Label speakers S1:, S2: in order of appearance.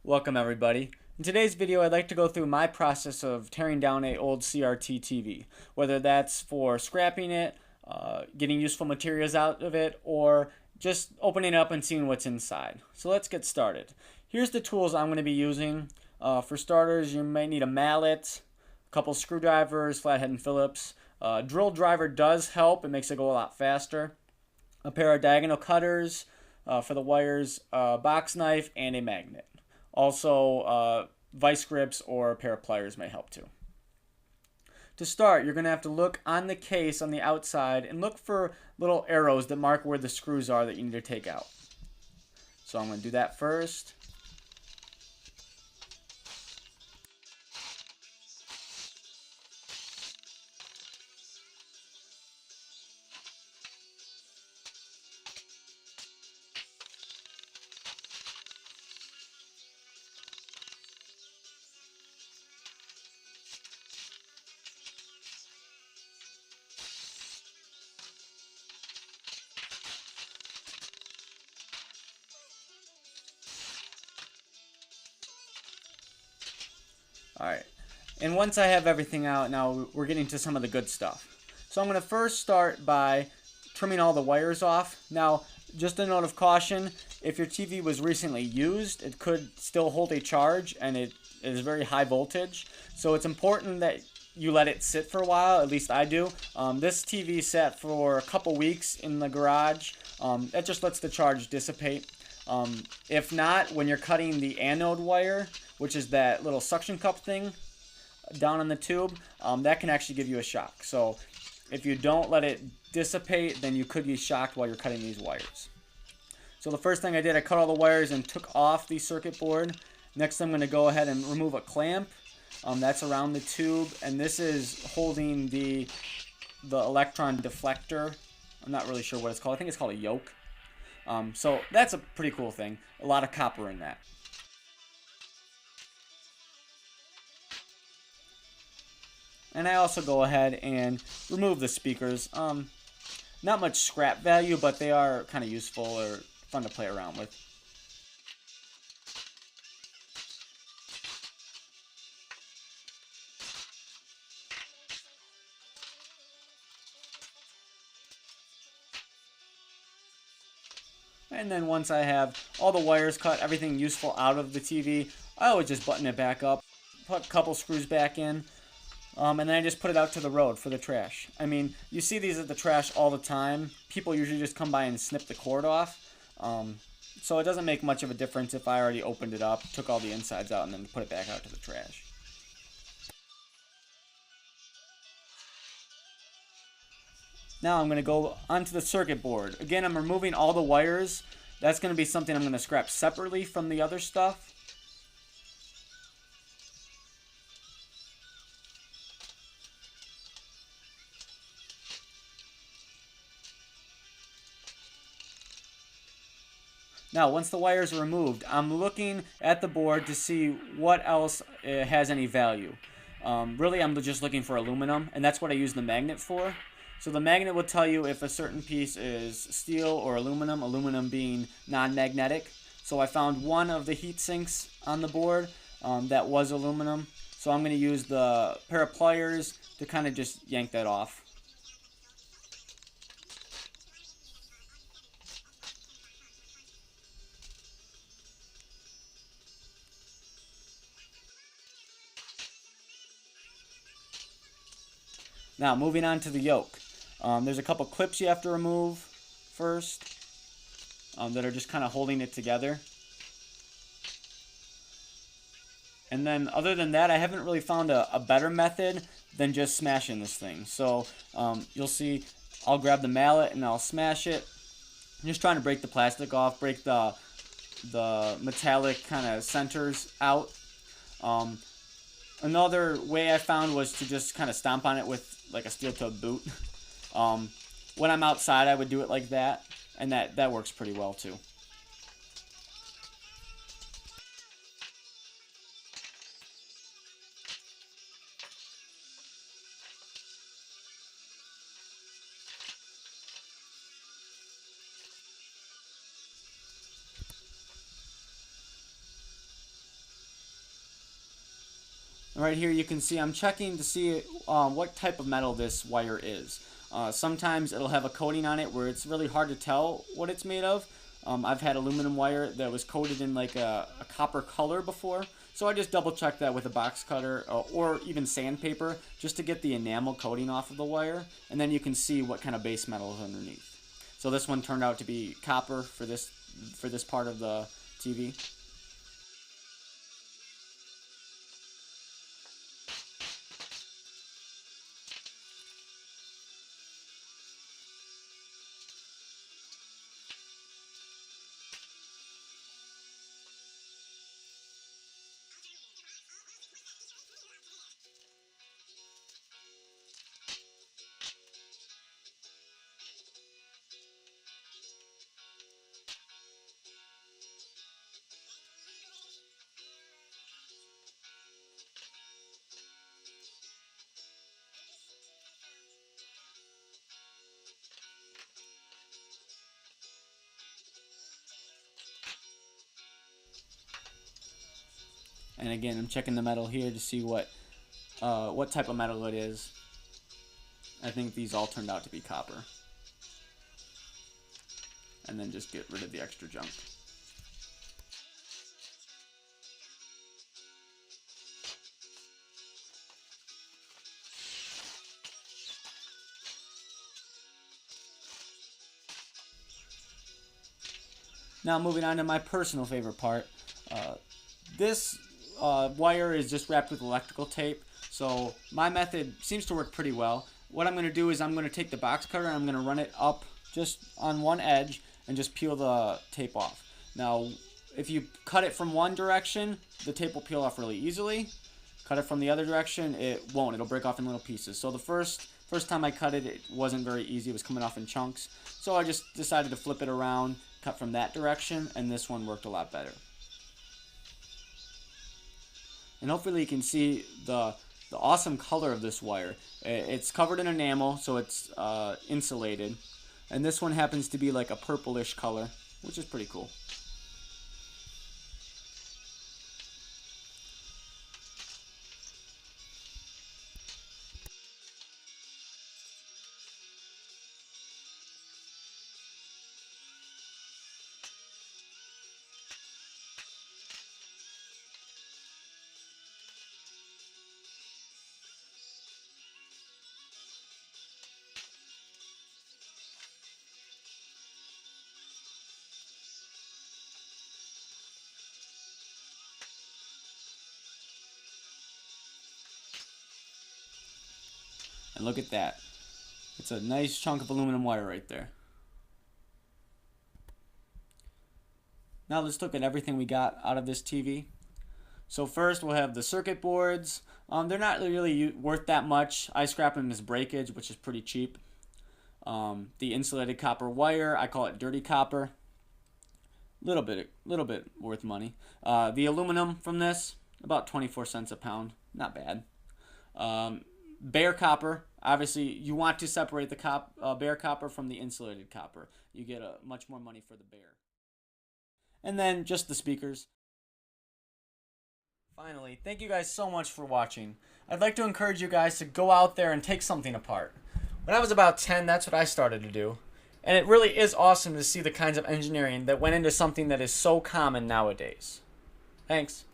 S1: Welcome everybody. In today's video I'd like to go through my process of tearing down an old CRT TV, whether that's for scrapping it, getting useful materials out of it, or just opening it up and seeing what's inside. So let's get started. Here's the tools I'm going to be using. For starters, you might need a mallet, a couple screwdrivers, flathead and Phillips. Drill driver does help, it makes it go a lot faster. A pair of diagonal cutters for the wires, a box knife, and a magnet. Also, vice grips or a pair of pliers may help too. To start, you're going to have to look on the case on the outside and look for little arrows that mark where the screws are that you need to take out. So I'm going to do that first. Alright, and once I have everything out, now we're getting to some of the good stuff. So I'm going to first start by trimming all the wires off. Now, just a note of caution, if your TV was recently used, it could still hold a charge, and it is very high voltage. So it's important that you let it sit for a while, at least I do. This TV sat for a couple weeks in the garage. That just lets the charge dissipate. If not, when you're cutting the anode wire, which is that little suction cup thing down on the tube, that can actually give you a shock. So if you don't let it dissipate, then you could be shocked while you're cutting these wires. So the first thing I did, I cut all the wires and took off the circuit board. Next, I'm going to go ahead and remove a clamp. That's around the tube, and this is holding the electron deflector. I'm not really sure what it's called. I think it's called a yoke. So that's a pretty cool thing. A lot of copper in that. And I also go ahead and remove the speakers. Not much scrap value, but they are kind of useful or fun to play around with. And then once I have all the wires cut, everything useful out of the TV, I always just button it back up, put a couple screws back in, and then I just put it out to the road for the trash. I mean, you see these at the trash all the time. People usually just come by and snip the cord off. So it doesn't make much of a difference if I already opened it up, took all the insides out, and then put it back out to the trash. Now I'm going to go onto the circuit board. Again, I'm removing all the wires. That's going to be something I'm going to scrap separately from the other stuff. Now, once the wires are removed, I'm looking at the board to see what else has any value. Really, I'm just looking for aluminum, and that's what I use the magnet for. So the magnet will tell you if a certain piece is steel or aluminum, aluminum being non-magnetic. So I found one of the heat sinks on the board that was aluminum. So I'm going to use the pair of pliers to kind of just yank that off. Now, moving on to the yoke. There's a couple clips you have to remove first that are just kind of holding it together. And then other than that, I haven't really found a better method than just smashing this thing. So you'll see I'll grab the mallet and I'll smash it. I'm just trying to break the plastic off, break the metallic kind of centers out. Another way I found was to just kind of stomp on it with like a steel-toed boot. When I'm outside, I would do it like that, and that works pretty well too. And right here you can see I'm checking to see what type of metal this wire is. Sometimes it'll have a coating on it where it's really hard to tell what it's made of. I've had aluminum wire that was coated in like a copper color before, so I just double check that with a box cutter or even sandpaper just to get the enamel coating off of the wire, and then you can see what kind of base metal is underneath. So this one turned out to be copper for this part of the TV. And again, I'm checking the metal here to see what type of metal it is. I think these all turned out to be copper. And then just get rid of the extra junk. Now moving on to my personal favorite part. This wire is just wrapped with electrical tape, so my method seems to work pretty well. What I'm going to do is I'm going to take the box cutter and I'm going to run it up just on one edge and just peel the tape off. Now, if you cut it from one direction, the tape will peel off really easily. Cut it from the other direction, it won't. It'll break off in little pieces. So the first time I cut it, it wasn't very easy. It was coming off in chunks. So I just decided to flip it around, cut from that direction, and this one worked a lot better. And hopefully you can see the awesome color of this wire. It's covered in enamel, so it's insulated. And this one happens to be like a purplish color, which is pretty cool. And look at that. It's a nice chunk of aluminum wire right there. Now let's look at everything we got out of this TV. So first we'll have the circuit boards. They're not really worth that much. I scrap them as breakage, which is pretty cheap. The insulated copper wire, I call it dirty copper. Little bit worth money. The aluminum from this, about 24 cents a pound. Not bad. Bare copper, obviously you want to separate the bare copper from the insulated copper. You get much more money for the bare. And then just the speakers. Finally, thank you guys so much for watching. I'd like to encourage you guys to go out there and take something apart. When I was about 10, that's what I started to do. And it really is awesome to see the kinds of engineering that went into something that is so common nowadays. Thanks.